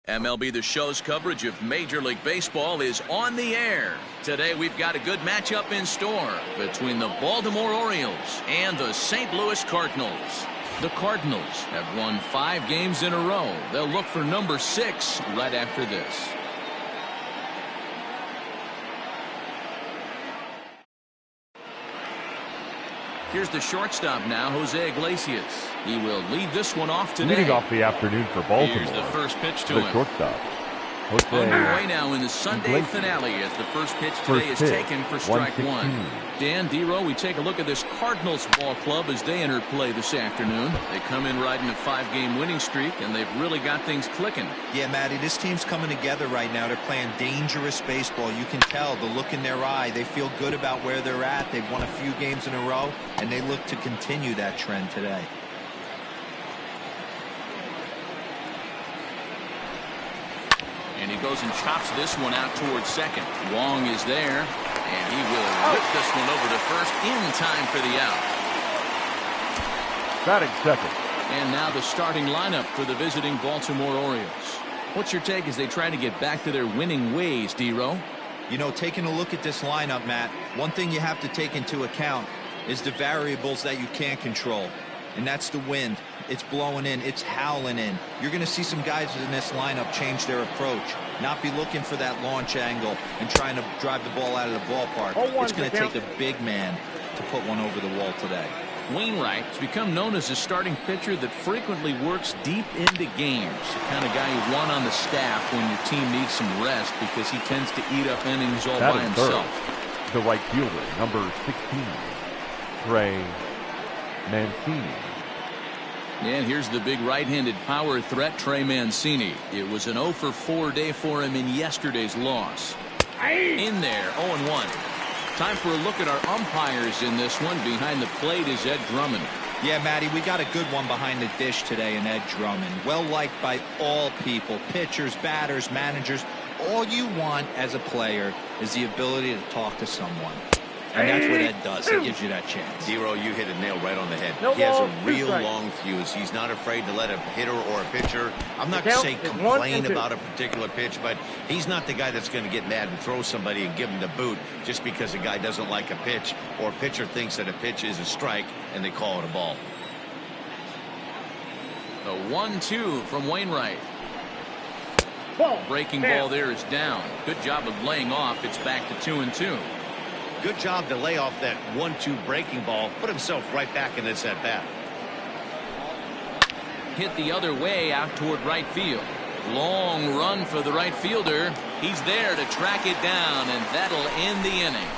MLB The Show's coverage of Major League Baseball is on the air. Today we've got a good matchup in store between the Baltimore Orioles and the St. Louis Cardinals. The Cardinals have won 5 games in a row. They'll look for number 6 right after this. Here's the shortstop now, Jose Iglesias. He will lead this one off today. Leading off the afternoon for Baltimore. Here's the first pitch to the him. Shortstop, Jose Underway now in the Sunday Iglesias. finale as the first pitch today is taken for strike 1. Dan, D-Row, we take a look at this Cardinals ball club as they enter play this afternoon. They come in riding a 5-game winning streak, and they've really got things clicking. Yeah, Matty, this team's coming together right now. They're playing dangerous baseball. You can tell the look in their eye. They feel good about where they're at. They've won a few games in a row, and they look to continue that trend today. And he goes and chops this one out towards second. Wong is there, and he will whip this one over to first in time for the out. Batting second. And now the starting lineup for the visiting Baltimore Orioles. What's your take as they try to get back to their winning ways, D-Row? You know, taking a look at this lineup, Matt, one thing you have to take into account is the variables that you can't control. And that's the wind. It's blowing in. It's howling in. You're going to see some guys in this lineup change their approach. Not be looking for that launch angle and trying to drive the ball out of the ballpark. It's going to take a big man to put one over the wall today. Wainwright has become known as a starting pitcher that frequently works deep into games. The kind of guy you want on the staff when your team needs some rest because he tends to eat up innings all by himself. The right fielder, number 16, Trey Mancini. And here's the big right-handed power threat, Trey Mancini. It was an 0-for-4 day for him in yesterday's loss. In there, 0-1. Time for a look at our umpires in this one. Behind the plate is Ed Drummond. Yeah, Matty, we got a good one behind the dish today in Ed Drummond. Well liked by all people, pitchers, batters, managers. All you want as a player is the ability to talk to someone. And that's what Ed does. He gives you that chance. Zero, you hit a nail right on the head. No he has ball, a real long fuse. He's not afraid to let a hitter or a pitcher, I'm not going to say Count is complain 1 and 2. about a particular pitch, but he's not the guy that's going to get mad and throw somebody and give him the boot just because a guy doesn't like a pitch or a pitcher thinks that a pitch is a strike and they call it a ball. The 1-2 from Wainwright. Breaking ball there is down. Good job of laying off. It's back to 2-2. Good job to lay off that 1-2 breaking ball, put himself right back in this at bat. Hit the other way out toward right field. Long run for the right fielder. He's there to track it down, and that'll end the inning.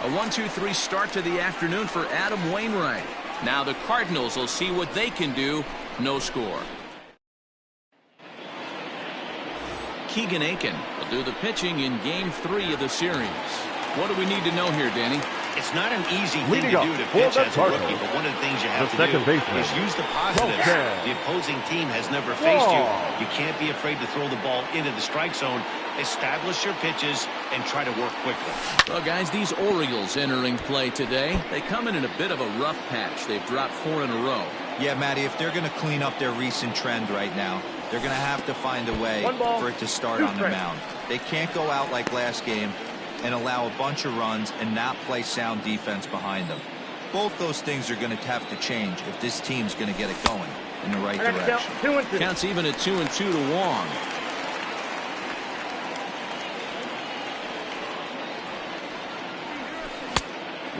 A 1-2-3 start to the afternoon for Adam Wainwright. Now the Cardinals will see what they can do. No score. Keegan Aiken will do the pitching in Game 3 of the series. What do we need to know here, Danny? It's not an easy thing Leading to up do to for pitch the as a rookie, Cardinals, but one of the things you have the to second do baseman, is use the positives. The opposing team has never faced you. You can't be afraid to throw the ball into the strike zone. Establish your pitches and try to work quickly. Well, guys, these Orioles entering play today, they come in a bit of a rough patch. They've dropped 4 in a row. Yeah, Matty, if they're going to clean up their recent trend right now, they're going to have to find a way for it to start on the mound. They can't go out like last game and allow a bunch of runs and not play sound defense behind them. Both those things are going to have to change if this team's going to get it going in the right direction. Counts even at 2-2 to Wong.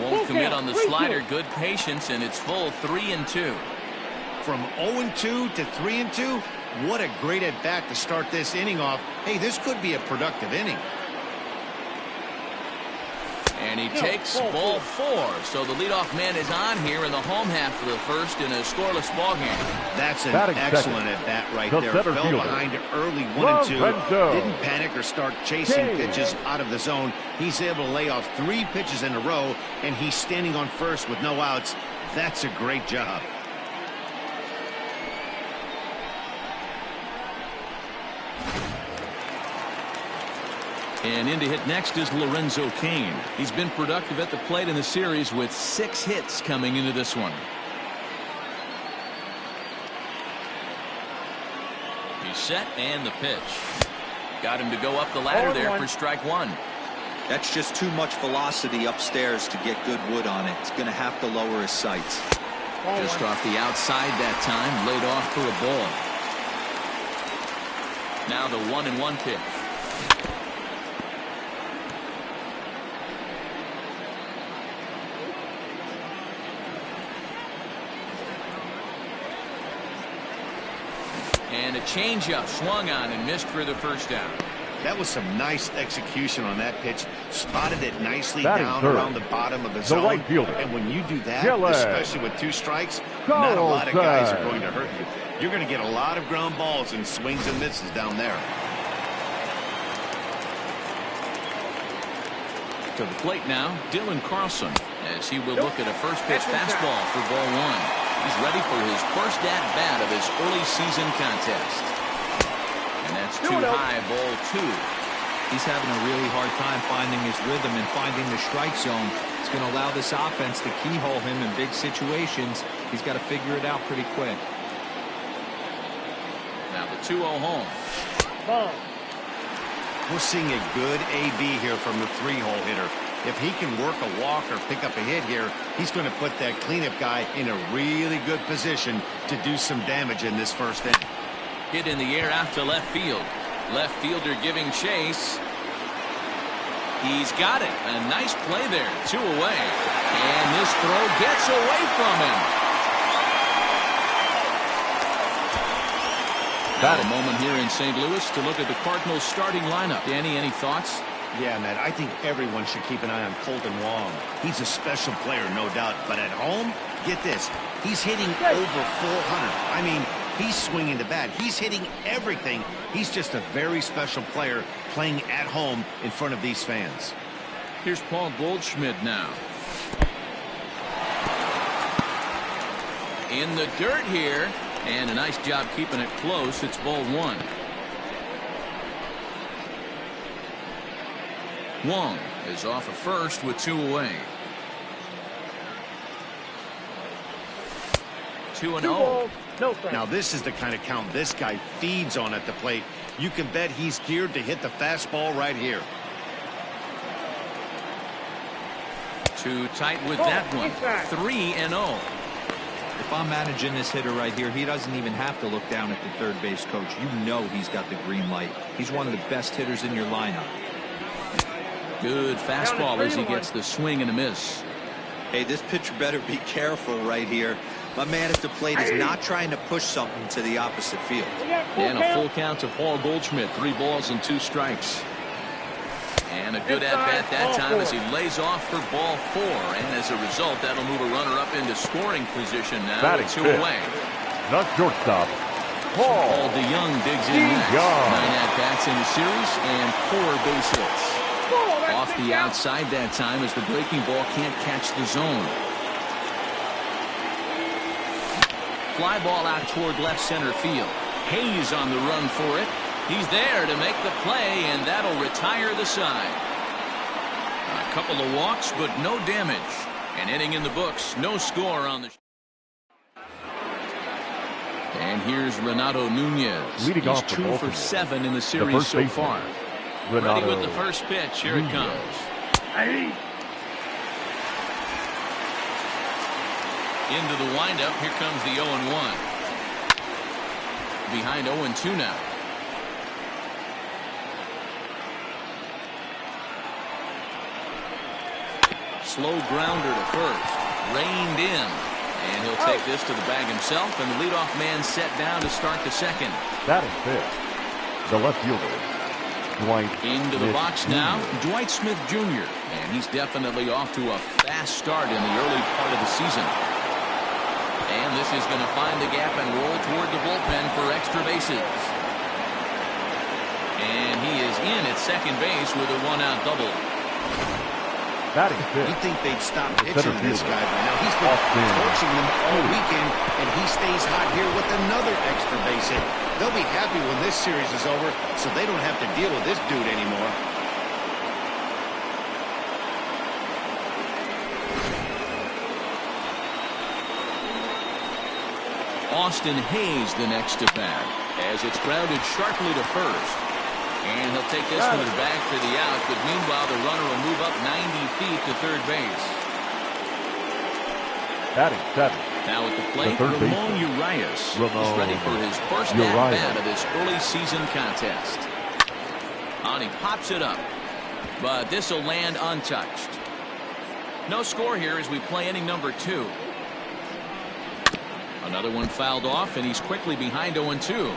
Won't commit on the slider. Good patience, and it's full 3-2. From 0-2 to 3-2, what a great at bat to start this inning off. Hey, this could be a productive inning. And he takes ball 4. So the leadoff man is on here in the home half of the first in a scoreless ball game. That's an Batting excellent second. at bat right The there. center Fell fielder, behind early 1-2. Lorenzo. Didn't panic or start chasing Hey. pitches out of the zone. He's able to lay off 3 pitches in a row, and he's standing on first with no outs. That's a great job. And in to hit next is Lorenzo Cain. He's been productive at the plate in the series with 6 hits coming into this one. He's set and the pitch. Got him to go up the ladder there for strike one. That's just too much velocity upstairs to get good wood on it. It's going to have to lower his sights. Just off the outside that time, laid off for a ball. Now the 1-1 pitch. And a changeup swung on and missed for the first down. That was some nice execution on that pitch. Spotted it nicely Batting down third, around the bottom of the the zone. right fielder, And when you do that, Gillen. especially with 2 strikes, not a lot of guys are Carlson. going to hurt you. You're going to get a lot of ground balls and swings and misses down there. To the plate now, Dylan Carlson, as he will look at a first pitch fastball for ball one. He's ready for his first at-bat of his early season contest. And that's too high, ball 2. He's having a really hard time finding his rhythm and finding the strike zone. It's going to allow this offense to keyhole him in big situations. He's got to figure it out pretty quick. Now the 2-0 home. We're seeing a good AB here from the 3-hole hitter. If he can work a walk or pick up a hit here, he's going to put that cleanup guy in a really good position to do some damage in this first inning. Hit in the air out to left field. Left fielder giving chase. He's got it. A nice play there. 2 away. And this throw gets away from him. Now a moment here in St. Louis to look at the Cardinals starting lineup. Danny, any thoughts? Yeah, Matt, I think everyone should keep an eye on Colton Wong. He's a special player, no doubt. But at home, get this, he's hitting over 400. I mean, he's swinging the bat. He's hitting everything. He's just a very special player playing at home in front of these fans. Here's Paul Goldschmidt now. In the dirt here. And a nice job keeping it close. It's ball 1. Wong is off at first with 2 away. 2-0. Now this is the kind of count this guy feeds on at the plate. You can bet he's geared to hit the fastball right here. Too tight with that one. 3-0. If I'm managing this hitter right here, he doesn't even have to look down at the third base coach. You know he's got the green light. He's one of the best hitters in your lineup. Good fastball as he gets the swing and a miss. Hey, this pitcher better be careful right here. My man at the plate is not trying to push something to the opposite field. And a full count to Paul Goldschmidt. 3 balls and 2 strikes. And a good at-bat that time as he lays off for ball 4. And as a result, that'll move a runner up into scoring position now. Batting 2 fifth. away. Not shortstop, Paul DeYoung digs in next. 9 at-bats in the series and 4 base hits. Off the outside that time as the breaking ball can't catch the zone. Fly ball out toward left center field. Hayes on the run for it. He's there to make the play, and that'll retire the side. A couple of walks, but no damage. An inning in the books. No score on the... And here's Renato Nunez. Leading He's off for 2 for Baltimore. 7 in the series first so baseman, far. Renato Ready with the first pitch. Here it Nunez. comes. Into the windup. Here comes the 0-1. Behind 0-2 now. Slow grounder to first. Reined in. And he'll take this to the bag himself. And the leadoff man set down to start the second. Batting fifth, the left fielder, Dwight Into the Smith box Jr. now, Dwight Smith Jr. And he's definitely off to a fast start in the early part of the season. And this is going to find the gap and roll toward the bullpen for extra bases. And he is in at second base with a 1-out double. Batting fifth, You'd think they'd stop the pitching center this fielder, guy by now. He's been Austin torching them all weekend, and he stays hot here with another extra base hit. They'll be happy when this series is over, so they don't have to deal with this dude anymore. Austin Hayes the next to bat. as it's grounded sharply to first. And he'll take this one back for the out, but meanwhile the runner will move up 90 feet to third base. Batting 7. Now at the plate, third Ramon Urias is ready for his first at-bat of this early season contest. And he pops it up, but this will land untouched. No score here as we play inning number 2. Another one fouled off, and he's quickly behind 0-2.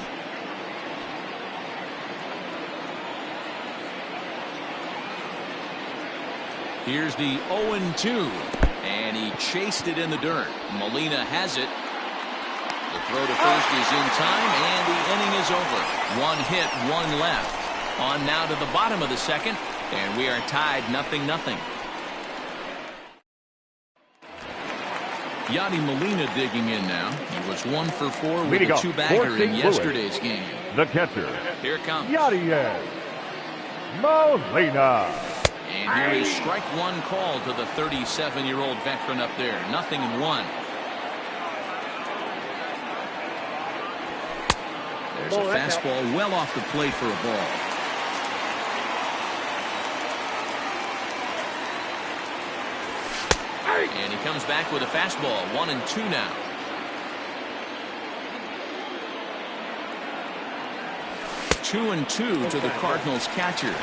Here's the 0-2, and he chased it in the dirt. Molina has it. The throw to first is in time, and the inning is over. 1 hit, 1 left. On now to the bottom of the second, and we are tied 0-0. Yadi Molina digging in now. He was 1 for 4 with a 2-bagger in yesterday's game. The catcher. Here it comes. Yadi Molina. And here is strike 1 called to the 37-year-old veteran up there. 0-1. There's a fastball well off the plate for a ball. And he comes back with a fastball. 1-2 now. Two and two to the Cardinals catcher.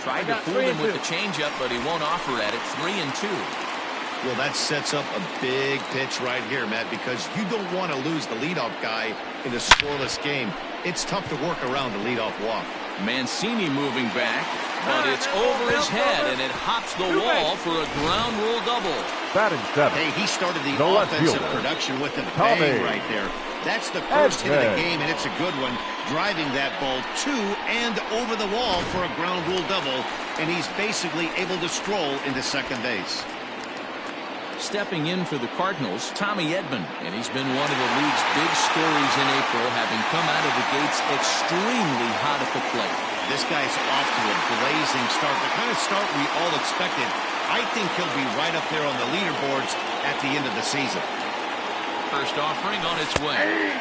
Tried to fool him with the changeup, but he won't offer at it. 3-2. Well, that sets up a big pitch right here, Matt, because you don't want to lose the leadoff guy in a scoreless game. It's tough to work around the leadoff walk. Mancini moving back, but it's over his head, and it hops the wall for a ground rule double. Batting 7. Hey, he started the No left offensive fielder. production with a bang right there. That's the first hit of the game, and it's a good one, driving that ball to and over the wall for a ground rule double, and he's basically able to stroll into second base. Stepping in for the Cardinals, Tommy Edman, and he's been one of the league's big stories in April, having come out of the gates extremely hot at the plate. This guy's off to a blazing start, the kind of start we all expected. I think he'll be right up there on the leaderboards at the end of the season. First offering on its way.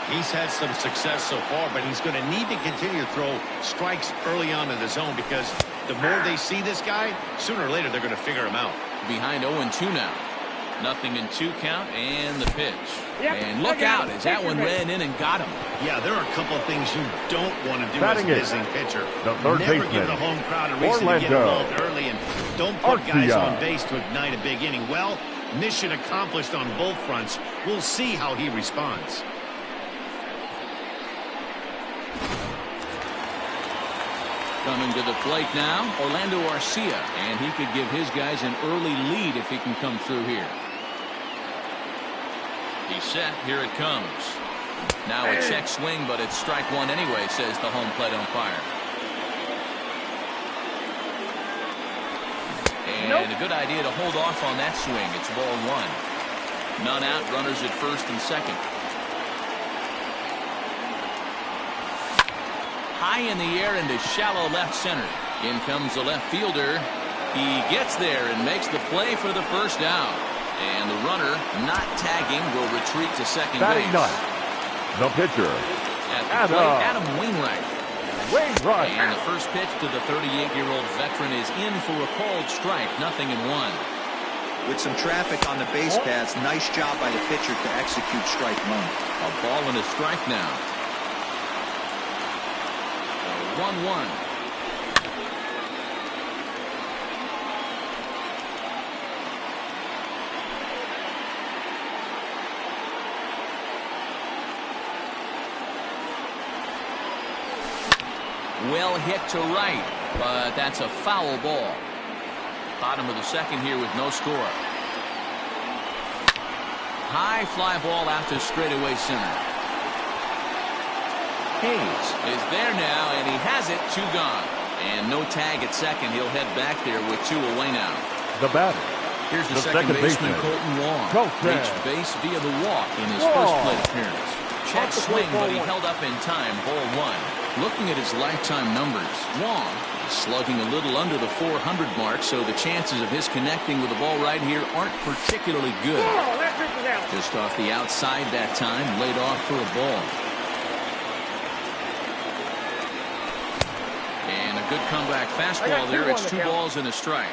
He's had some success so far, but he's going to need to continue to throw strikes early on in the zone, because the more they see this guy, sooner or later they're going to figure him out. Behind 0-2 now. 0-2 count, and the pitch. And look out as that one ran in and got him. Yeah, there are a couple of things you don't want to do Batting as a visiting pitcher. The third Never baseman, give the home crowd a reason to get involved early, and don't put guys on base to ignite a big inning. Well, mission accomplished on both fronts. We'll see how he responds. Coming to the plate now, Orlando Arcia, and he could give his guys an early lead if he can come through here. He's set. Here it comes. Now a check swing, but it's strike 1 anyway, says the home plate umpire. And a good idea to hold off on that swing. It's ball 1. None out, runners at first and second. High in the air into shallow left center. In comes the left fielder. He gets there and makes the play for the first out. And the runner, not tagging, will retreat to second base. The pitcher, At the plate, Adam Wainwright. And the first pitch to the 38-year-old veteran is in for a called strike. 0-1. With some traffic on the base paths, nice job by the pitcher to execute strike 1. A ball and a strike now. 1-1. Well hit to right, but that's a foul ball. Bottom of the second here with no score. High fly ball out to straightaway center. Hayes is there now, and he has it. 2 gone. And no tag at second. He'll head back there with 2 away now. The batter. Here's the second baseman, Colton Wong. Reached base via the walk in his first plate appearance. Check swing, but he held up in time. Ball 1. Looking at his lifetime numbers, Wong is slugging a little under the 400 mark, so the chances of his connecting with the ball right here aren't particularly good. Just off the outside that time, laid off for a ball. And a good comeback fastball there. It's 2 balls and a strike.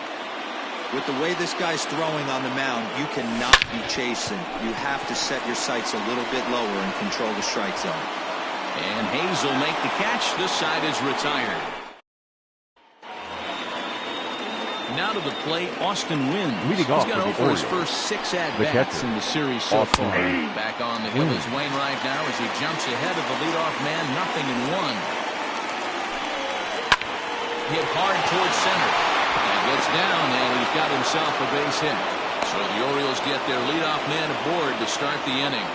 With the way this guy's throwing on the mound, you cannot be chasing. You have to set your sights a little bit lower and control the strike zone. And Hayes will make the catch. This side is retired. Now to the plate, Austin Wynn. He's got over his first 6 at-bats in the series so far. Back on the hill is Wainwright now as he jumps ahead of the leadoff man, 0-1. Hit hard towards center. And gets down, and he's got himself a base hit. So the Orioles get their leadoff man aboard to start the inning.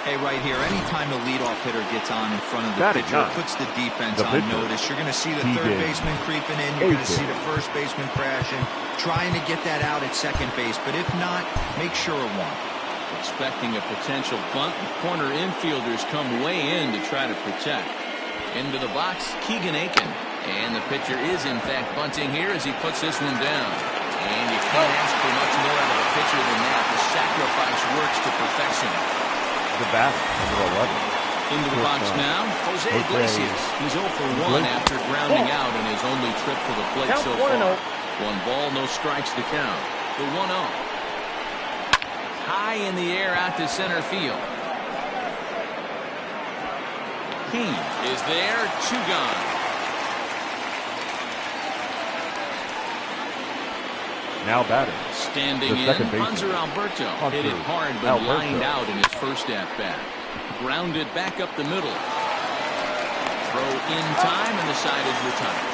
Hey, right here, anytime a leadoff hitter gets on in front of the pitcher, it puts the defense on notice. You're going to see the third baseman creeping in. You're going to see the first baseman crashing, trying to get that out at second base. But if not, make sure it won't. Expecting a potential bunt, corner infielders come way in to try to protect. Into the box, Keegan Aiken. And the pitcher is, in fact, bunting here as he puts this one down. And you can't ask for much more out of a pitcher than that. The sacrifice works to perfection. The batter, number 11. Into the box now, Jose Iglesias. He's 0 for 1 after grounding out in his only trip to the plate so far. 1 ball, no strikes to count. The 1-0. High in the air out to center field. King is there, 2 gone. Now batting. Standing in, Hanser Alberto hit it hard but lined out in his first at-bat. Grounded back up the middle. Throw in time and the side is retired.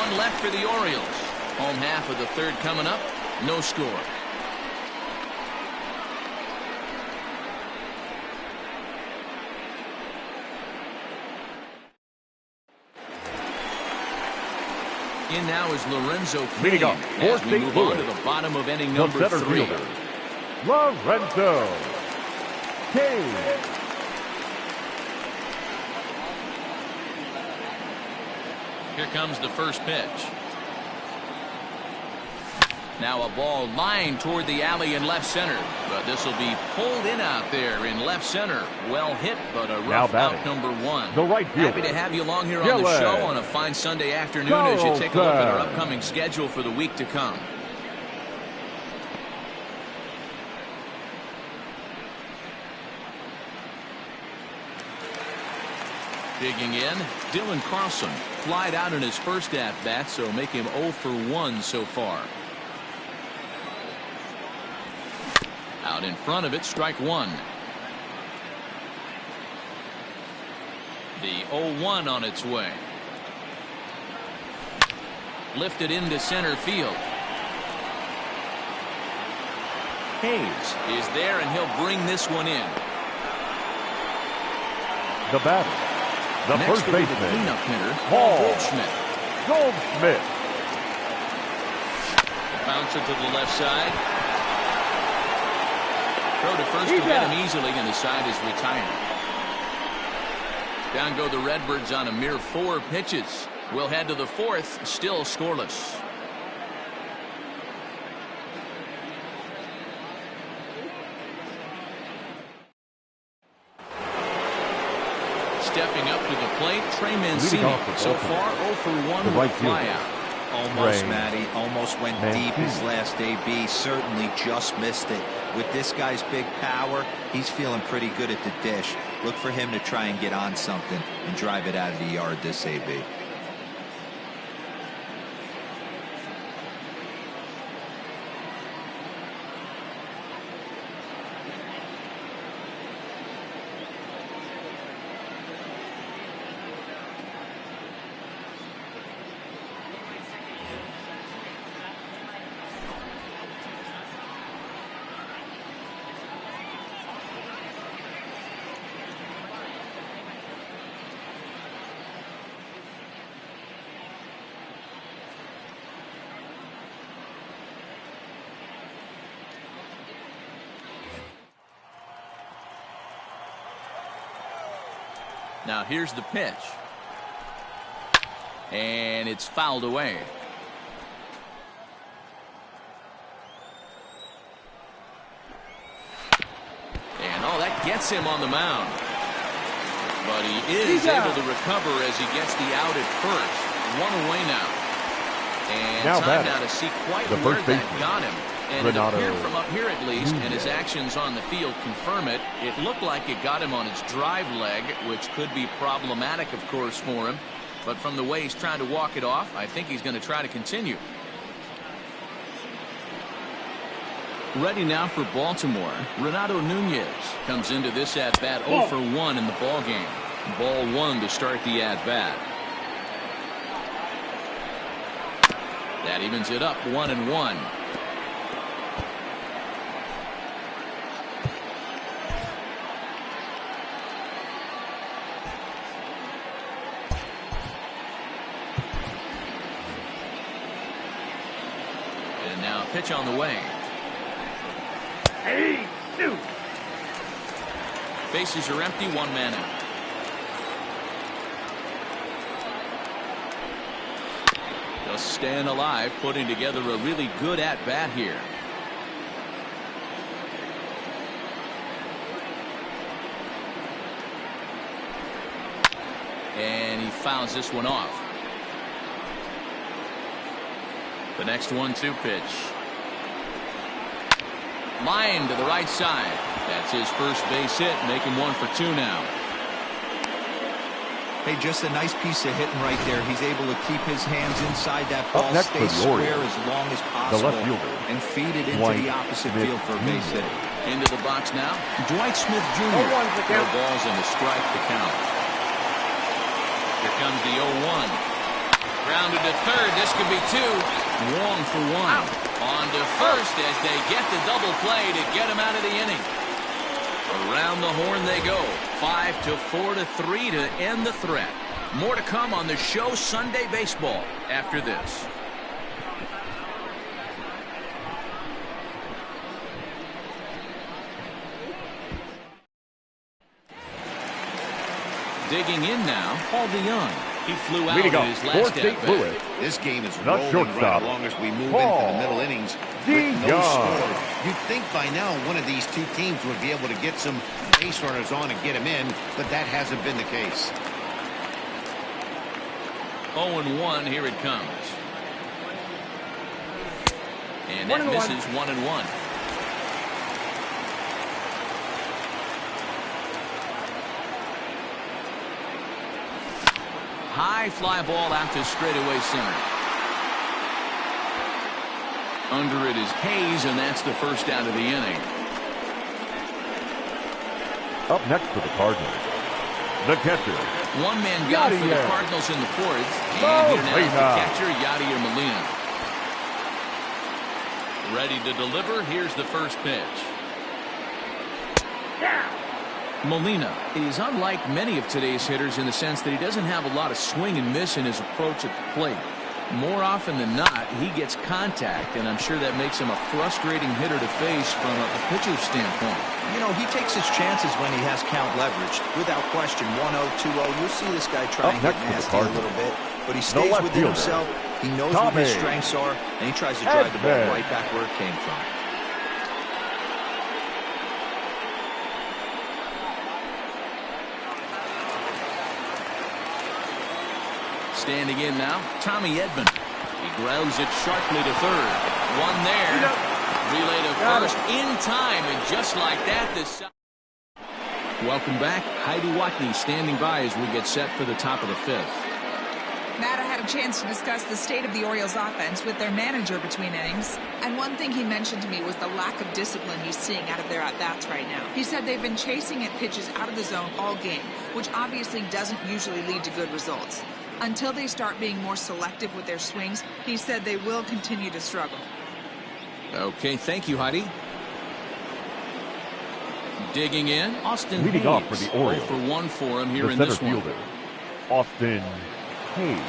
1 left for the Orioles. Home half of the 3rd coming up. No score. In now is Lorenzo Cain as we move on to the bottom of inning number 3. Lorenzo Cain. Here comes the first pitch. Now a ball lined toward the alley in left center, but this will be pulled in out there in left center. Well hit, but a rough out number 1. The right fielder. Happy to have you along here on the show on a fine Sunday afternoon as you take a look at our upcoming schedule for the week to come. Digging in, Dylan Carlson flied out in his first at-bat, so make him 0 for 1 so far. Out in front of it, strike 1. The 0-1 on its way. Lifted into center field. Hayes is there, and he'll bring this one in. The batter. The Next first baseman. The cleanup hitter, Paul Goldschmidt. Goldschmidt. Bouncer to the left side. Throw to first to get him easily, and the side is retired. Down go the Redbirds on a mere 4 pitches. We'll head to the 4th, still scoreless. Stepping up to the plate, Trey Mancini. So far, 0 for 1 with a flyout. Almost, Matty. Almost went deep his last AB. Certainly just missed it. With this guy's big power, he's feeling pretty good at the dish. Look for him to try and get on something and drive it out of the yard this AB. Now here's the pitch. And it's fouled away. And that gets him on the mound. But he is able to recover as he gets the out at first. One away now. And now time now to see quite where that got him. And it appeared from up here at least, and his actions on the field confirm it. It looked like it got him on his drive leg, which could be problematic, of course, for him. But from the way he's trying to walk it off, I think he's going to try to continue. Ready now for Baltimore. Renato Nunez comes into this at-bat 0 for 1 in the ball game. Ball 1 to start the at-bat. That evens it up 1-1. And now pitch on the way. Hey, shoot. Bases are empty, one man out. Just staying alive, putting together a really good at-bat here. And he fouls this one off. The next 1-2 pitch. Line to the right side. That's his first base hit, making 1 for 2 now. Hey, just a nice piece of hitting right there. He's able to keep his hands inside that ball, stay square as long as possible, and feed it into the opposite field for a base hit. Into the box now, Dwight Smith Jr. No balls and a strike to count. Here comes the 0-1. Grounded to third. This could be 2. Wong for 1. On to first as they get the double play to get him out of the inning. Around the horn they go. 5-4-3 to end the threat. More to come on the show Sunday Baseball after this. Digging in now, Paul DeYoung. He flew out in his last at-bat. This game is rolling right along as we move into the middle innings with no score. You'd think by now one of these two teams would be able to get some base runners on and get them in, but that hasn't been the case. 0-1, here it comes. And that misses 1-1. High fly ball out to straightaway center. Under it is Hayes, and that's the first out of the inning. Up next for the Cardinals, the catcher. One man gone for the Cardinals in the fourth. And here now is the catcher, Yadier Molina. Ready to deliver. Here's the first pitch. Molina is unlike many of today's hitters in the sense that he doesn't have a lot of swing and miss in his approach at the plate. More often than not, he gets contact, and I'm sure that makes him a frustrating hitter to face from a pitcher's standpoint. You know, he takes his chances when he has count leveraged. Without question, 1-0, 2-0, you'll see this guy try and get nasty a little bit, but he stays within himself. He knows what his strengths are, and he tries to drive the ball right back where it came from. Standing in now, Tommy Edman. He grounds it sharply to third. One there. Relay to first in time, and just like that, this. Welcome back. Heidi Watney standing by as we get set for the top of the fifth. Matt, I had a chance to discuss the state of the Orioles offense with their manager between innings. And one thing he mentioned to me was the lack of discipline he's seeing out of their at-bats right now. He said they've been chasing at pitches out of the zone all game, which obviously doesn't usually lead to good results. Until they start being more selective with their swings, he said they will continue to struggle. Okay, thank you, Heidi. Digging in, Austin Leading Hayes. off for the Orioles. 0 for 1 for him here the in center this one. fielder, Austin Hayes.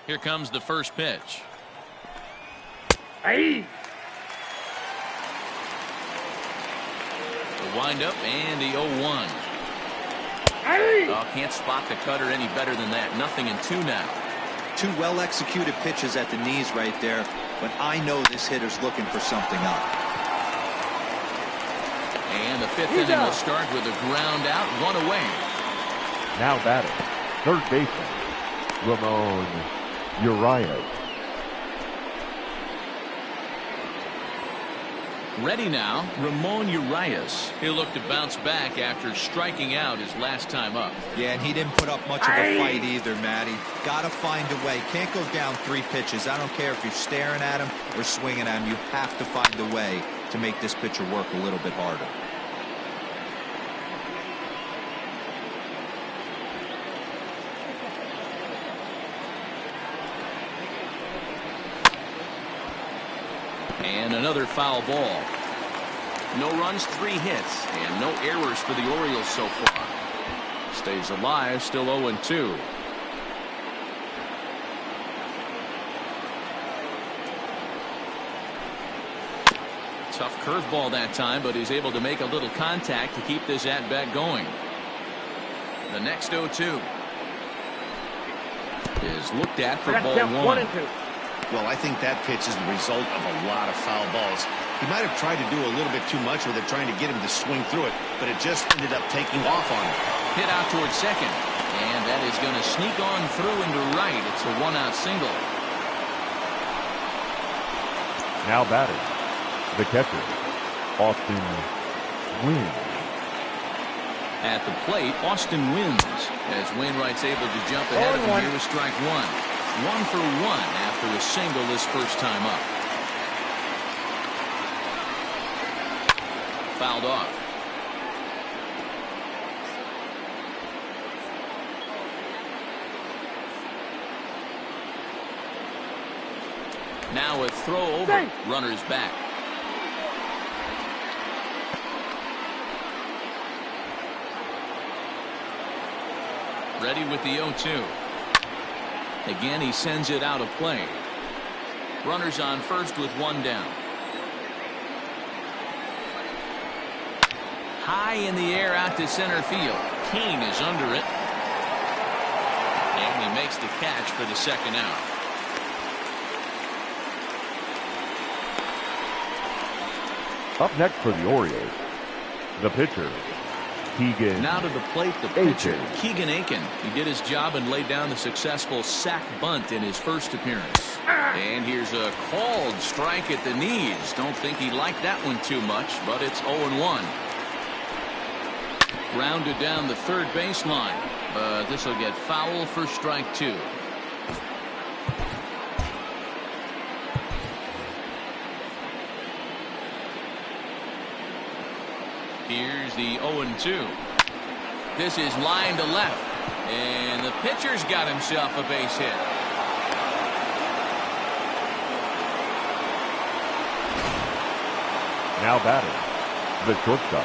Here comes the first pitch. Aye. The windup and the 0-1. Aye. Oh, can't spot the cutter any better than that. 0-2 now. Two well-executed pitches at the knees right there, but I know this hitter's looking for something up. And the fifth inning will start with a ground out, one away. Now batting, third baseman, Ramon Urias. Ready now, Ramon Urias. He'll look to bounce back after striking out his last time up. Yeah, and he didn't put up much of a fight either, Matty. Got to find a way. Can't go down 3 pitches. I don't care if you're staring at him or swinging at him. You have to find a way to make this pitcher work a little bit harder. And another foul ball. No runs, 3 hits, and no errors for the Orioles so far. Stays alive, still 0-2. Tough curveball that time, but he's able to make a little contact to keep this at-bat going. The next 0-2 is looked at for ball 1. 1-2. Well, I think that pitch is the result of a lot of foul balls. He might have tried to do a little bit too much with it, trying to get him to swing through it, but it just ended up taking off on him. Hit out towards second, and that is going to sneak on through into right. It's a 1-out single. Now batting, the catcher, Austin Wynn. At the plate, Austin wins as Wainwright's able to jump ahead of him here with strike 1. 1 for 1 after a single this first time up. Fouled off. Now a throw over. Runners back. Ready with the 0-2. Again, he sends it out of play. Runners on first with 1 down. High in the air out to center field. King is under it. And he makes the catch for the second out. Up next for the Orioles, the pitcher, Keegan. Now to the plate, the pitcher, Keegan Aiken. He did his job and laid down the successful sac bunt in his first appearance. And here's a called strike at the knees. Don't think he liked that one too much, but it's 0-1. Grounded down the third baseline, but this will get foul for strike 2. Here's the 0-2. This is line to left, and the pitcher's got himself a base hit. Now batting, the shortstop.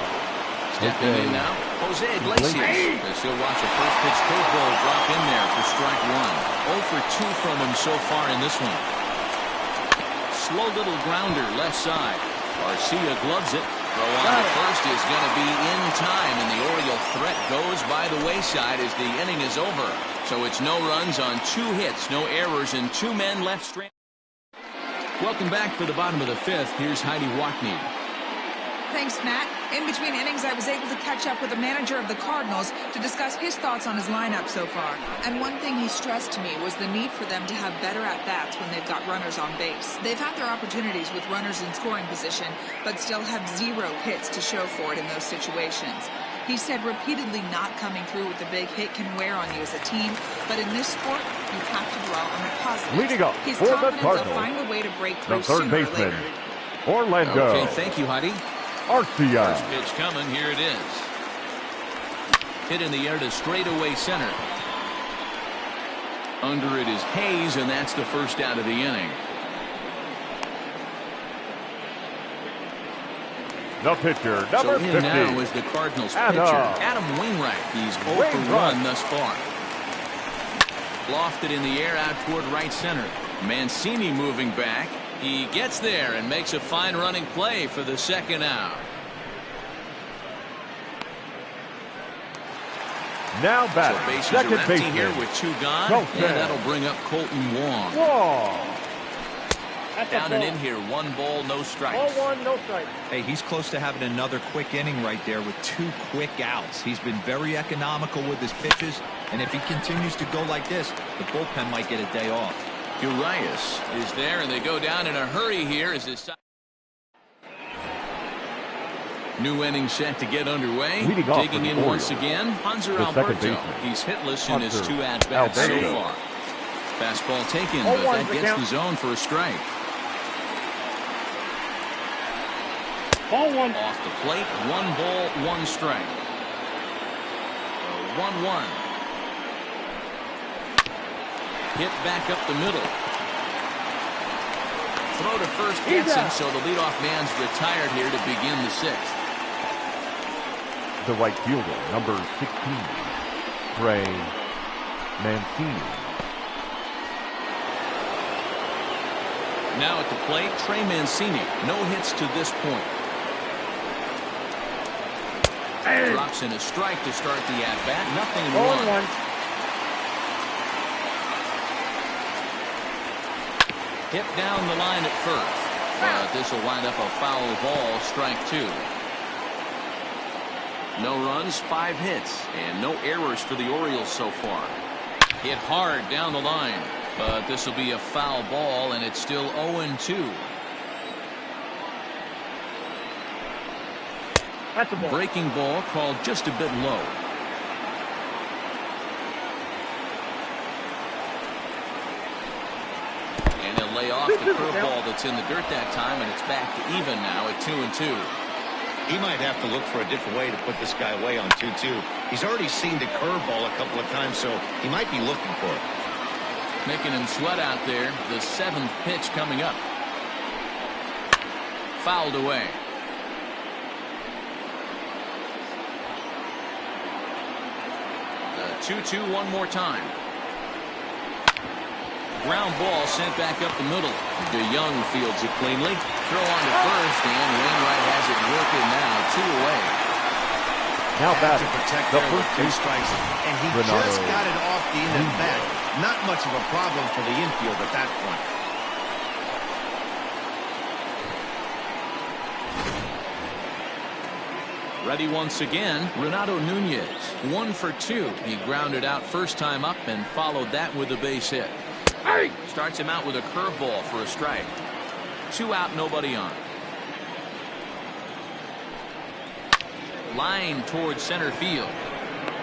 Stepping in now, Jose Iglesias. As he'll watch a first pitch curveball drop in there for strike 1. 0 for 2 from him so far in this one. Slow little grounder left side. Garcia gloves it. Throw on to first is going to be in time, and the Oriole threat goes by the wayside as the inning is over. So it's no runs on 2 hits, no errors, and 2 men left stranded. Welcome back for the bottom of the 5th. Here's Heidi Wackney. Thanks, Matt. In between innings, I was able to catch up with the manager of the Cardinals to discuss his thoughts on his lineup so far. And one thing he stressed to me was the need for them to have better at-bats when they've got runners on base. They've had their opportunities with runners in scoring position, but still have 0 hits to show for it in those situations. He said repeatedly not coming through with a big hit can wear on you as a team, but in this sport, you have to dwell on the positives. Leading up He's for the confident Cardinals, they'll find a way to break the through third sooner or baseman, later. Orlando. Okay, thank you, Heidi. Arcia. First pitch coming, here it is. Hit in the air to straightaway center. Under it is Hayes, and that's the first out of the inning. The pitcher, number so in 50. now is the Cardinals pitcher, Adam Wainwright. He's 0 for 1 thus far. Lofted in the air out toward right center. Mancini moving back. He gets there and makes a fine running play for the second out. Now batting, so bases second are empty baseman. here with 2 gone, Colton. and that'll bring up Colton Wong. Wong. Down and in here, 1 ball, no strikes. Ball 1, no strike. Hey, he's close to having another quick inning right there with 2 quick outs. He's been very economical with his pitches, and if he continues to go like this, the bullpen might get a day off. Urias is there, and they go down in a hurry here as his new inning set to get underway. Leading off Digging for the in Orioles, once again, Hunter the second Alberto. baseman, He's hitless in his Hunter 2 at-bats so Alberto. far. Fastball taken, Ball but 1 that for gets count. the zone for a strike. Ball 1. Off the plate, 1 ball, 1 strike. 1-1. Hit back up the middle. Throw to first gets him, so the leadoff man's retired here to begin the 6th. The right fielder, number 16, Trey Mancini. Now at the plate, Trey Mancini. No hits to this point. Drops in a strike to start the at-bat. Nothing in Ball 1. 1. Hit down the line at first. But this will wind up a foul ball, strike 2. No runs, 5 hits, and no errors for the Orioles so far. Hit hard down the line, but this will be a foul ball, and it's still 0-2. That's a ball. Breaking ball called just a bit low. And he'll lay off the curveball that's in the dirt that time, and it's back to even now at 2-2. He might have to look for a different way to put this guy away on 2-2. He's already seen the curveball a couple of times, so he might be looking for it. Making him sweat out there. The 7th pitch coming up. Fouled away. The 2-2 one more time. Ground ball sent back up the middle. DeYoung fields it cleanly. Throw on to first, and Wainwright has it working now. 2 away. Now To batting, protect the there with first 2 base, strikes, and he Renato just got it off the end of the bat. Not much of a problem for the infield at that point. Ready once again, Renato Nunez. 1 for 2. He grounded out first time up and followed that with a base hit. Hey! Starts him out with a curveball for a strike. 2 out, nobody on. Line towards center field.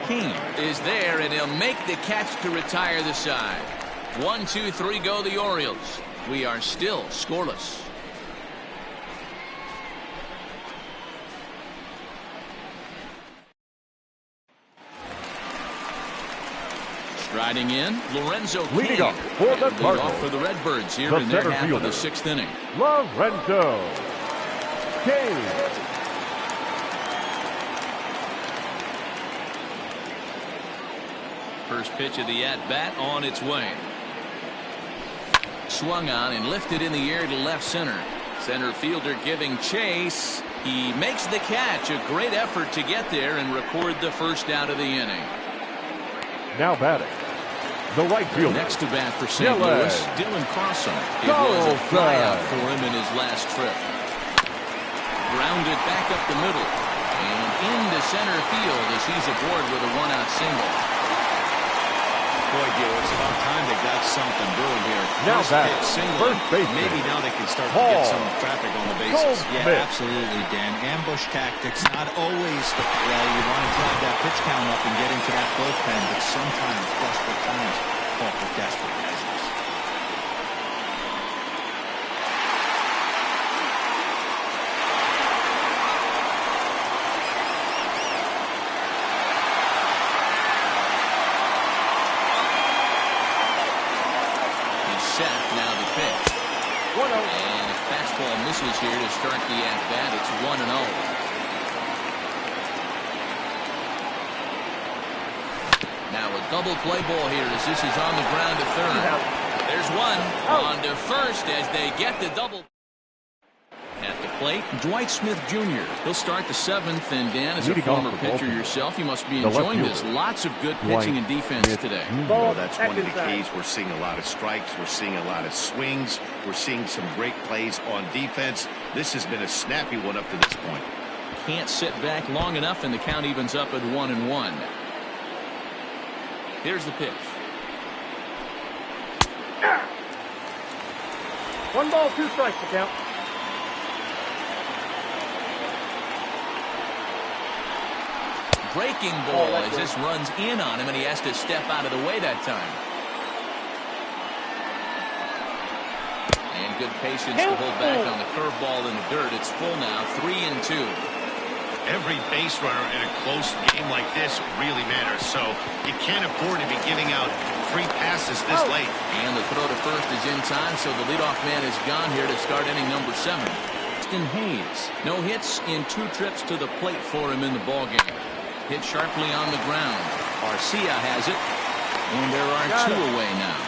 King is there, and he'll make the catch to retire the side. 1, 2, 3 go the Orioles. We are still scoreless. Striding in, Lorenzo Leading King. up for the Lead Cardinals, off for the Redbirds here the in their center half of the fielder, 6th inning. Lorenzo King. First pitch of the at-bat on its way. Swung on and lifted in the air to left center. Center fielder giving chase. He makes the catch. A great effort to get there and record the first out of the inning. Now batting, the right fielder, Next to bat for St. Dylan Louis, Dylan Carlson. It was a flyout for him in his last trip. Grounded back up the middle and into center field as he's aboard with a 1-out single. Boy, Gil, it's about time they got something brewing here. Now First back, pitch, single. first baseman, Maybe now they can start to Paul get some traffic on the bases. Yeah, absolutely, Dan. Ambush tactics, not always the play. You want to drive that pitch count up and get into that bullpen, but sometimes, desperate times, call for desperate measures. Set now the pitch. 1-0. And a fastball misses here to start the at-bat. It's 1-0. Now a double play ball here as this is on the ground to third. There's one on to first as they get the double. At the plate, Dwight Smith Jr. He'll start the seventh, and Dan, as a former pitcher yourself, you must be enjoying this. Lots of good pitching and defense today. Well, that's one of the keys. We're seeing a lot of strikes. We're seeing a lot of swings. We're seeing some great plays on defense. This has been a snappy one up to this point. Can't sit back long enough, and the count evens up at 1-1. Here's the pitch. 1 ball, 2 strikes to count. Breaking ball as this runs in on him, and he has to step out of the way that time. And good patience to hold back on the curveball in the dirt. It's full now, 3-2. Every base runner in a close game like this really matters, so you can't afford to be giving out free passes this late. And the throw to first is in time, so the leadoff man is gone here to start inning number 7. Austin Hayes, no hits in 2 trips to the plate for him in the ballgame. Hit sharply on the ground. Garcia has it, and there are 2 away now.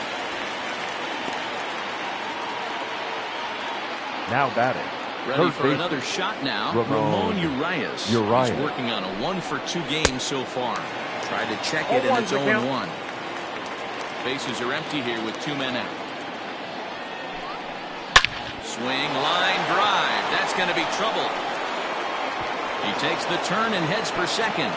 Now batting. Ready for another shot now. Ramon Urias. He's working on a 1-for-2 game so far. Tried to check it, and it's 0-1. Bases are empty here with 2 men out. Swing, line drive. That's going to be trouble. He takes the turn and heads for second.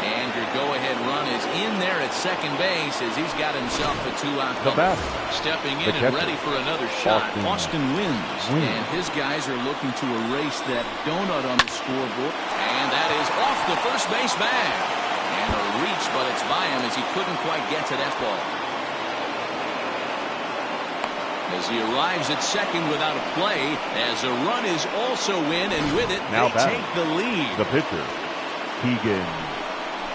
And your go-ahead run is in there at second base as he's got himself a 2-out double. Stepping in and ready for another shot. Austin wins. And his guys are looking to erase that donut on the scoreboard. And that is off the first base bag. And a reach, but it's by him as he couldn't quite get to that ball. As he arrives at second without a play, as a run is also in, and with it, now they take the lead. The pitcher, Keegan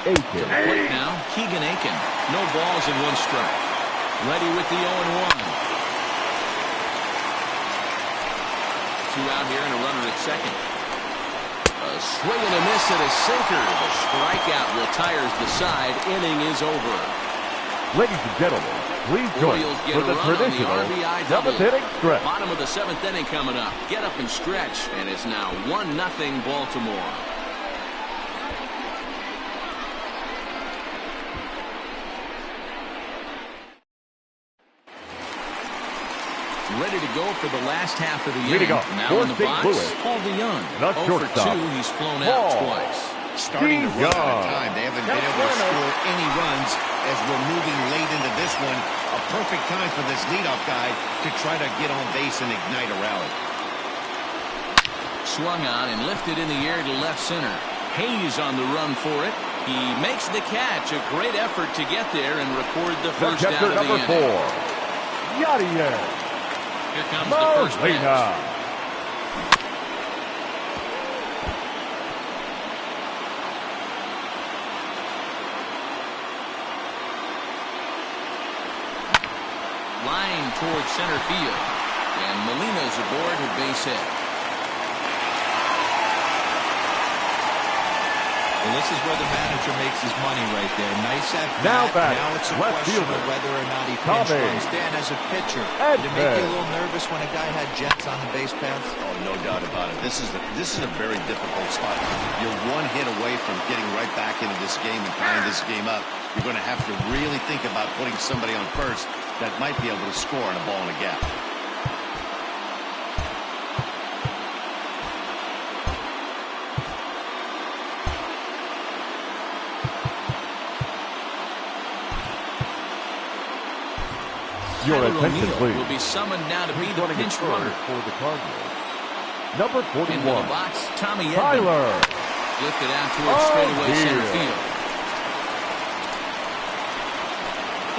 Aiken. To the plate now, Keegan Aiken. No balls and 1 strike. Ready with the 0-1. 2 out here and a runner at second. A swing and a miss at a sinker. The strikeout retires the side. Inning is over. Ladies and gentlemen, please join Orioles get for a the run on the traditional RBI double. 7th inning stretch. Bottom of the 7th inning coming up. Get up and stretch, and it's now 1-0 Baltimore. Ready to go for the last half of the inning. Now in the box, Paul DeYoung. 0 for 2. He's flown out twice. Starting to run out of time. They haven't been able to score any runs as we're moving late into this one. A perfect time for this leadoff guy to try to get on base and ignite a rally. Swung on and lifted in the air to left center. Hayes on the run for it. He makes the catch. A great effort to get there and record the first out of the inning. Number 4, Yadier. Here comes the first pitch. Line towards center field. And Molina's aboard at base hit. Well, this is where the manager makes his money right there. Nice at bat. Now it's a question of whether or not he pinch runs. Dan, as a pitcher, did it make you a little nervous when a guy had jets on the base paths? Oh, no doubt about it. This is a very difficult spot. You're 1 hit away from getting right back into this game and tying this game up. You're going to have to really think about putting somebody on first that might be able to score on a ball in a gap. Your attention, please. Will be summoned now to be the pinch runner for the Cardinals. Number 41. Into the box, Tommy Tyler. Lifted out towards straightaway center field.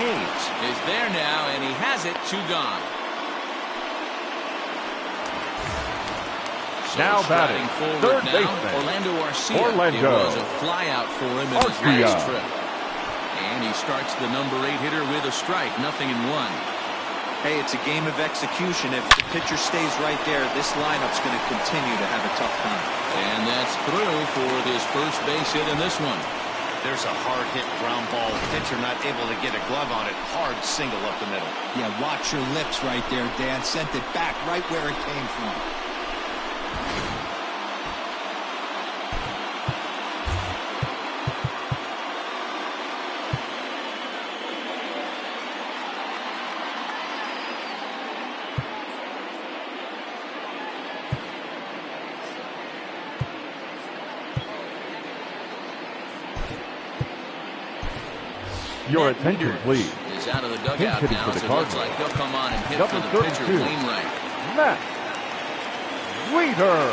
Hayes is there now, and he has it. 2 gone. So now batting, third now, baseman, Orlando Arcia. Orlando. It was a flyout for him in his last trip. And he starts the number 8 hitter with a strike. 0-1. Hey, it's a game of execution. If the pitcher stays right there, this lineup's going to continue to have a tough time. And that's through for his first base hit in this one. There's a hard-hit ground ball. Pitcher not able to get a glove on it. Hard single up the middle. Yeah, watch your lips right there, Dan. Sent it back right where it came from. Your attention, please. Is out of the dugout Hitting now, for the so it looks Cardinals. like he'll come on and hit Number for the pitcher, 32, Wainwright. Matt Weeder.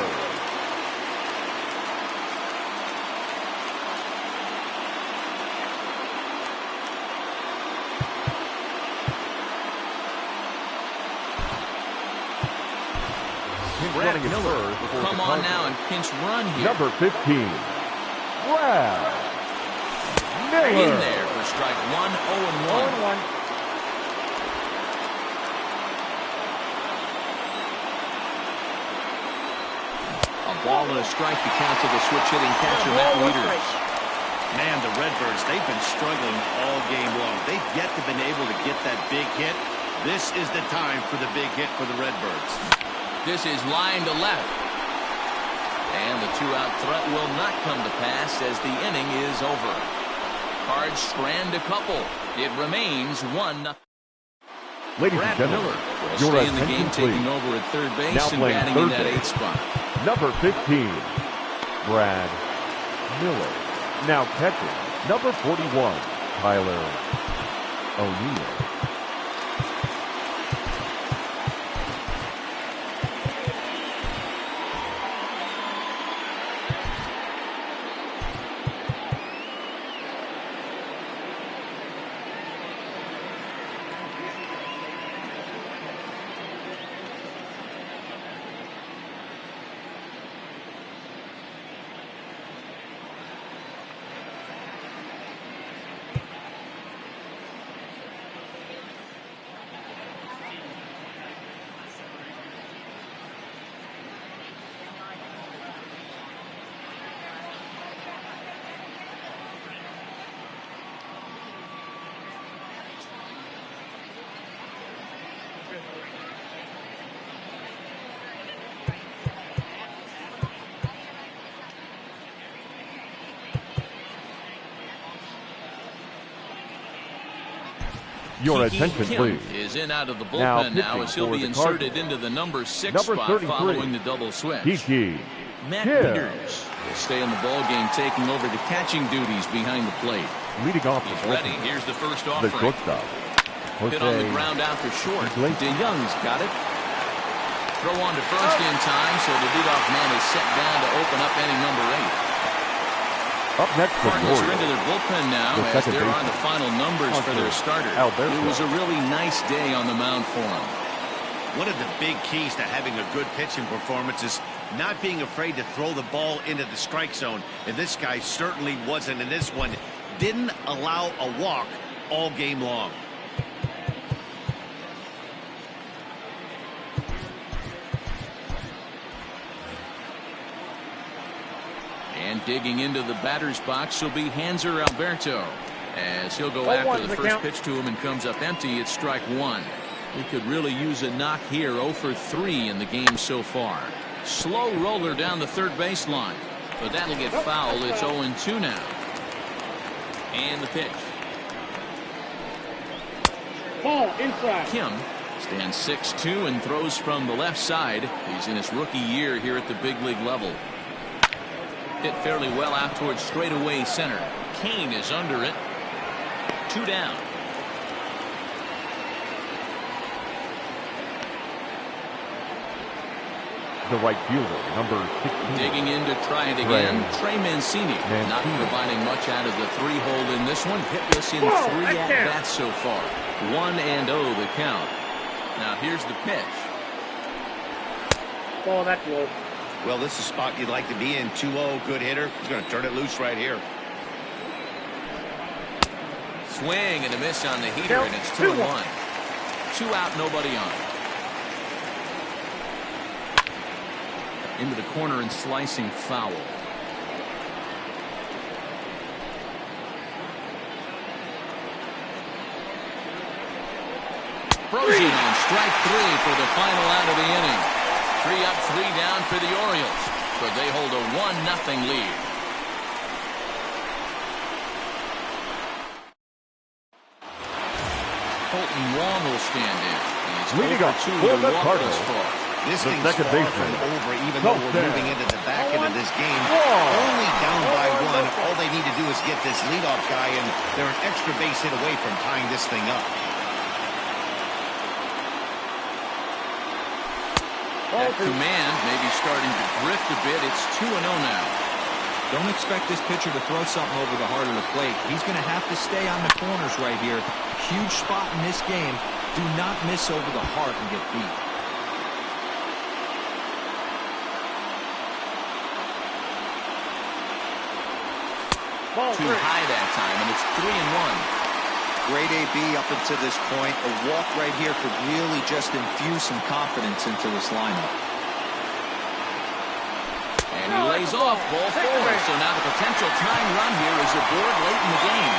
Brad running at Miller first will for the come on Cardinals. now and pinch run here. Number 15, Brad In Miller. there for strike one, 0-1. 0-1. A ball and a strike to count to the switch-hitting catcher, Matt Wieters. Man, the Redbirds, they've been struggling all game long. They've yet to been able to get that big hit. This is the time for the big hit for the Redbirds. This is line to left. And the two-out threat will not come to pass as the inning is over. Cards strand a couple. It remains 1-0. Ladies Brad and Miller gentlemen, will your stay in the game, attention, taking please. over at third Now base and playing batting in third that base. 8th spot. Number 15, Brad Miller. Now catching, number 41, Tyler O'Neill. Your Kiki attention, Kim please. is in out of the Now bullpen now, as he'll pitching be for the inserted Cardinals. into the number 6 Number spot 33, following the double switch. Kiki Matt Kim. Wieters will stay in the ball game, taking over the catching duties behind the plate. Leading off He's the ready. bullpen, Here's the first the offering. shortstop, Hit on the Jose ground out for short. Iglesias. DeYoung's got it. Throw on to first in time, so the leadoff man is set down to open up inning number 8. Up next, the Cardinals are into Orioles. their bullpen now The as second they're on baseman, the final numbers for their starter. Alberto. It was a really nice day on the mound for him. One of the big keys to having a good pitching performance is not being afraid to throw the ball into the strike zone. And this guy certainly wasn't in this one. Didn't allow a walk all game long. And digging into the batter's box will be Hanser Alberto, as he'll go 0-1 after the the first count. pitch to him and comes up empty. It's strike one. He could really use a knock here. 0 for 3 in the game so far. Slow roller down the third baseline, but that'll get fouled. It's 0-2 now. And the pitch. Ball inside. Kim stands 6'2" and throws from the left side. He's in his rookie year here at the big league level. Hit fairly well out towards straightaway center. Kane is under it. 2 down. The right fielder, number 16. Digging in to try it again. Trey Mancini not providing much out of the 3-hole in this one. Hitless in 3 at-bats so far. 1-0 the count. Now here's the pitch. Ball, that's low. Well, this is a spot you'd like to be in. 2-0, good hitter. He's going to turn it loose right here. Swing and a miss on the heater, and it's 2-1. 2 out, nobody on. Into the corner and slicing foul. Frozen on strike 3 for the final out of the inning. 3 up, 3 down for the Orioles, but they hold a 1-0 lead. Colton Wong will stand in. He's leading off for the Cardinals. This The thing's second far baseman, from over, even though we're moving into the back end of this game. Only down by 1. All they need to do is get this leadoff guy, and they're an extra base hit away from tying this thing up. That command may be starting to drift a bit. It's 2-0 now. Don't expect this pitcher to throw something over the heart of the plate. He's going to have to stay on the corners right here. Huge spot in this game. Do not miss over the heart and get beat. Too high that time, and it's 3-1. Great AB up until this point. A walk right here could really just infuse some confidence into this lineup. And he lays off ball 4. So now the potential tying run here is aboard late in the game.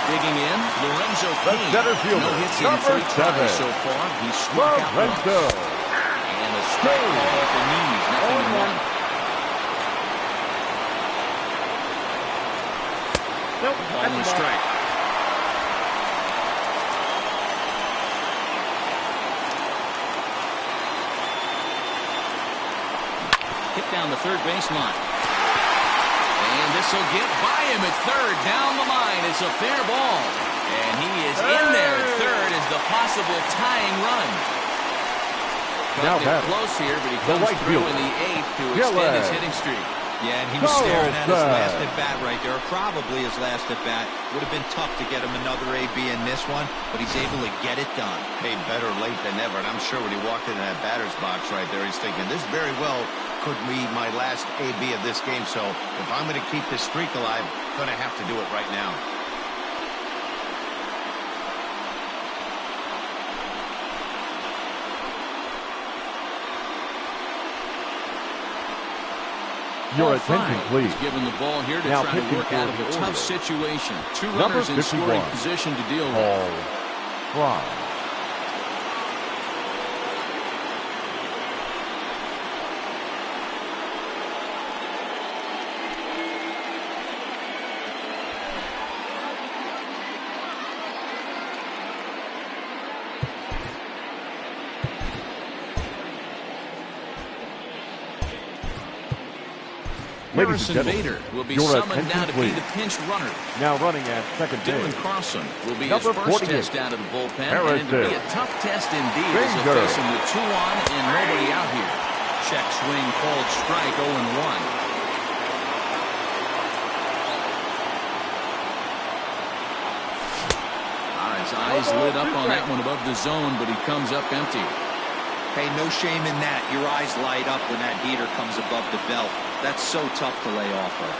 Digging in, Lorenzo King. No hits in 3 tries so far. He struck out once. And a strike ball at the knees. 0-1. Ball and strike. Hit down the third baseline. And this will get by him at third. Down the line. It's a fair ball. And he is in there at third as the possible tying run. Now Cut it close here, but he comes through in the 8th to extend his hitting streak. Yeah, and he was staring at his last at-bat right there, probably his last at-bat. Would have been tough to get him another AB in this one, but he's able to get it done. Hey, better late than never, and I'm sure when he walked into that batter's box right there, he's thinking, this very well could be my last AB of this game, so if I'm going to keep this streak alive, I'm going to have to do it right now. Your attention, please. He's given the ball here to now try to work out of a tough situation. 2 Number runners in scoring position to deal with. Paul Fry. Harrison Bader will be summoned now to be the pinch runner. Now running at second base. Dylan Carlson will be Number his first 48. test out of the bullpen. Harrison. And it'll be a tough test indeed as he'll face him with 2 on and nobody out here. Check swing called strike 0-1. His eyes lit up on that one above the zone, but he comes up empty. Hey, no shame in that. Your eyes light up when that heater comes above the belt. That's so tough to lay off of.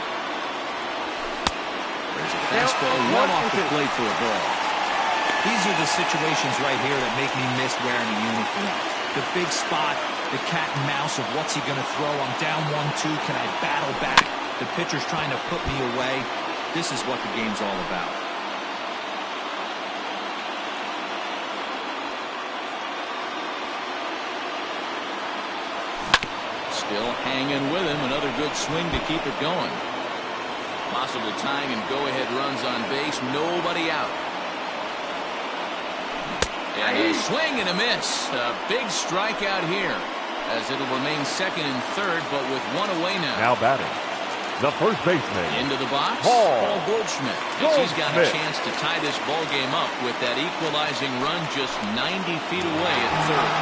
There's a fastball well off the plate for a ball. These are the situations right here that make me miss wearing a uniform. The big spot, the cat and mouse of what's he going to throw. I'm down 1-2. Can I battle back? The pitcher's trying to put me away. This is what the game's all about. Still hanging with him. Another good swing to keep it going. Possible tying and go-ahead runs on base. Nobody out. And a swing and a miss. A big strikeout here as it'll remain second and third, but with 1 away now. Now batting, the first baseman. Into the box, Paul Goldschmidt. As he's got a chance to tie this ball game up with that equalizing run just 90 feet away at third.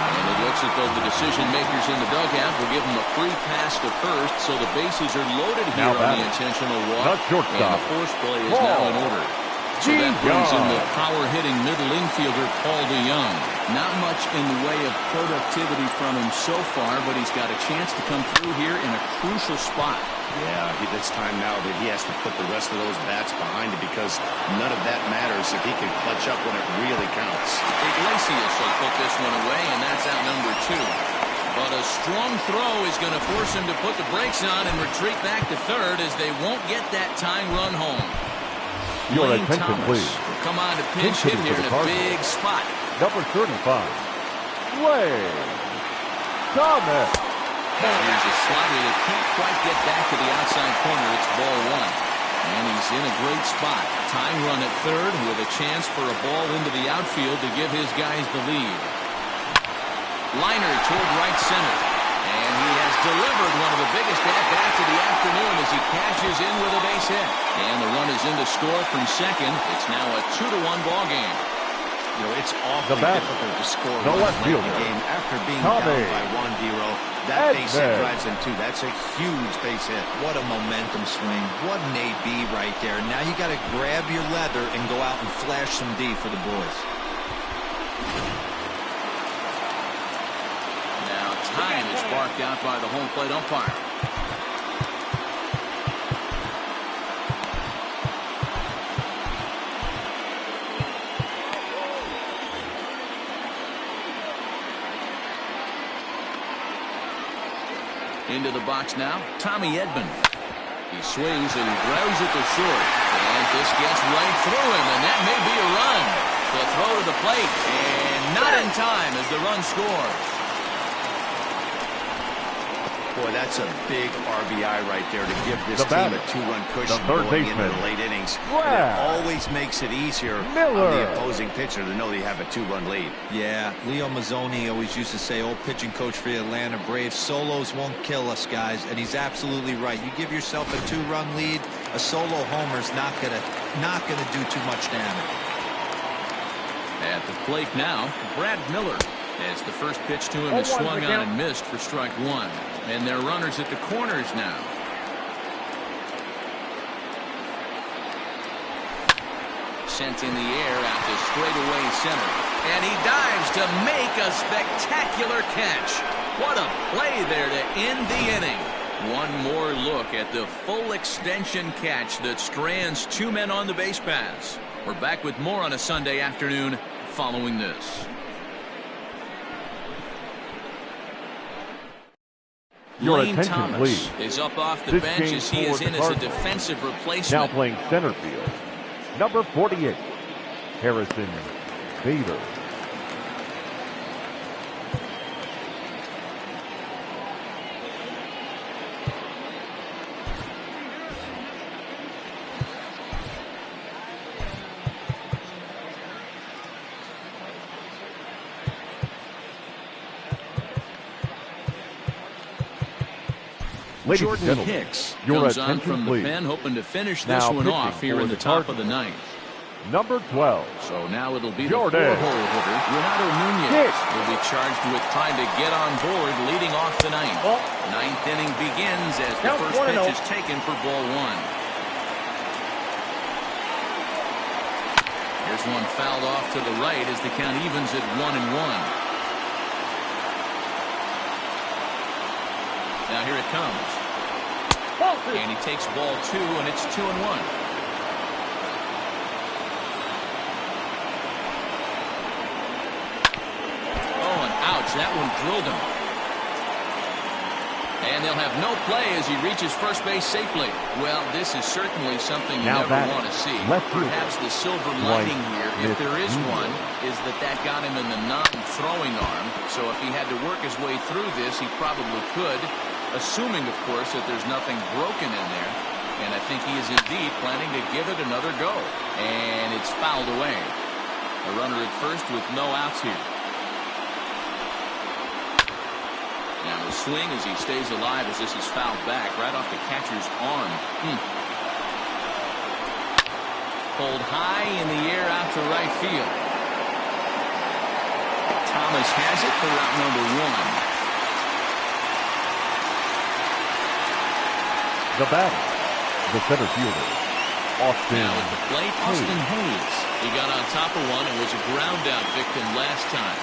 And it looks as though the decision makers in the dugout will give him a free pass to first, so the bases are loaded here on the intentional walk. And the force play is now in order. So that brings in the power-hitting middle infielder Paul DeYoung. Not much in the way of productivity from him so far, but he's got a chance to come through here in a crucial spot. Yeah, it's time now that he has to put the rest of those bats behind it because none of that matters if he can clutch up when it really counts. Iglesias will put this one away, and that's out number 2. But a strong throw is going to force him to put the brakes on and retreat back to third as they won't get that tying run home. Your Lane attention, Thomas please. will come on to pinch hit Hitting here for in the a Cardinals. big spot. Number 35, Lane Thomas. Here's a slider that can't quite get back to the outside corner. It's ball one. And he's in a great spot. Tying run at third with a chance for a ball into the outfield to give his guys the lead. Liner toward right center. And he has delivered one of the biggest at-bats of the afternoon as he cashes in with a base hit. And the run is in to score from second. It's now a 2-1 ball game. You know, it's awfully difficult to score runs late in the game after being down by 1-0. That base hit drives in two. That's a huge base hit. What a momentum swing. What an AB right there. Now you got to grab your leather and go out and flash some D for the boys. Now time is barked out by the home plate umpire. Into the box now, Tommy Edman. He swings and grounds it to short. And this gets right through him, and that may be a run. The throw to the plate, and not in time as the run scores. Boy, that's a big RBI right there to give this team a two-run cushion going into the late innings. And it always makes it easier on the opposing pitcher to know they have a two-run lead. Yeah, Leo Mazzoni always used to say, old pitching coach for the Atlanta Braves, solos won't kill us, guys. And he's absolutely right. You give yourself a two-run lead, a solo homer's not gonna do too much damage. At the plate now, Brad Miller. As the first pitch to him is swung on and missed for strike one. And they're runners at the corners now. Sent in the air out to straightaway center. And he dives to make a spectacular catch. What a play there to end the inning. One more look at the full extension catch that strands two men on the base paths. We're back with more on a Sunday afternoon following this. Your Lane attention, Thomas please. is up off the This bench game as he is for in the as a Cardinals. defensive replacement. Now playing center field, number 48, Harrison Bader. Ladies and Jordan gentlemen, Hicks your comes on attention, from the please. pen, hoping to finish this Now one pitching off here for in the the top of the Cardinals. ninth. Number 12. So now it'll be Jordan the four-hole hitter, Renato Nunez, Hicks. will be charged with trying to get on board leading off the ninth. Ninth inning begins as the first pitch is taken for ball one. Here's one fouled off to the right as the count evens at 1-1. Now here it comes. And he takes ball two, and it's 2-1. Oh, and ouch, that one drilled him. And they'll have no play as he reaches first base safely. Well, this is certainly something you Now never want to see. Perhaps the silver lining here, if there is one, is that got him in the non-throwing arm. So if he had to work his way through this, he probably could, assuming, of course, that there's nothing broken in there. And I think he is indeed planning to give it another go. And it's fouled away. A runner at first with no outs here. Now a swing as he stays alive as this is fouled back right off the catcher's arm. Pulled high in the air out to right field. Thomas has it for route number one. The batter, the center fielder, Austin. Now at the plate, Austin Hayes. He got on top of one and was a ground out victim last time.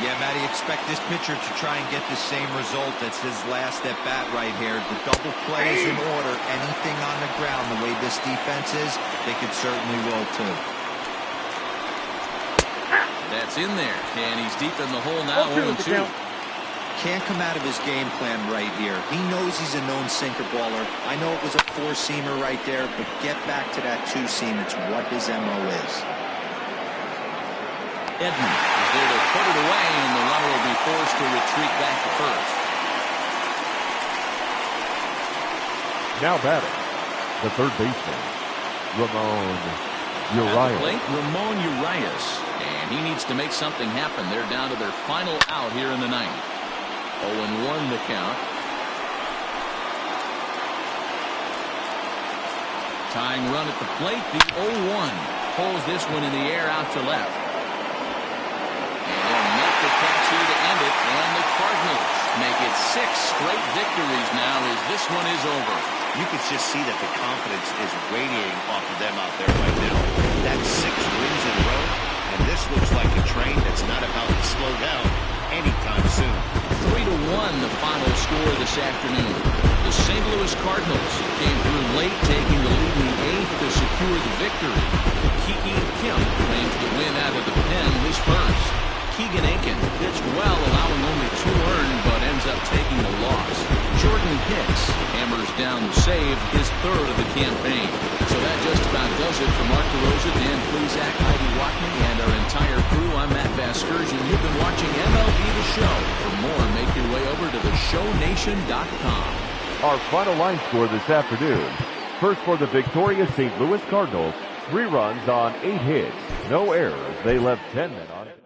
Yeah, Matty, expect this pitcher to try and get the same result. That's his last at bat right here. The double play is in order. Anything on the ground, the way this defense is, they could certainly roll too. That's in there, and he's deep in the hole now, 0-2. Can't come out of his game plan right here. He knows he's a known sinker baller. I know it was a four-seamer right there, but get back to that two-seam. It's what his MO is. Edman is there to put it away, and the runner will be forced to retreat back to first. Now batting, the third baseman, Ramon Urias. Ramon Urias. And he needs to make something happen. They're down to their final out here in the ninth. 0-1 the count. Tying run at the plate, the 0-1. Pulls this one in the air out to left. And they'll make the catch here to end it. And the Cardinals make it 6 straight victories now as this one is over. You can just see that the confidence is radiating off of them out there right now. That's 6 wins in a row, and this looks like a train that's not about to slow down anytime soon. 3-1 the final score this afternoon. The St. Louis Cardinals came through late, taking the lead in the 8th to secure the victory. Kiki Kim claims the win out of the pen this first. Keegan Aiken pitched well, allowing only 2 earned, but ends up taking the loss. Jordan Hicks hammers down the save, his 3rd of the campaign. So that just about does it for Mark DeRosa, Dan Plesac, Heidi Watney, and our entire crew. I'm Matt Vasgersian. You've been watching MLB The Show. For more, make your way over to theshownation.com. Our final line score this afternoon. First for the victorious St. Louis Cardinals, 3 runs on 8 hits. No errors. They left 10 men on it.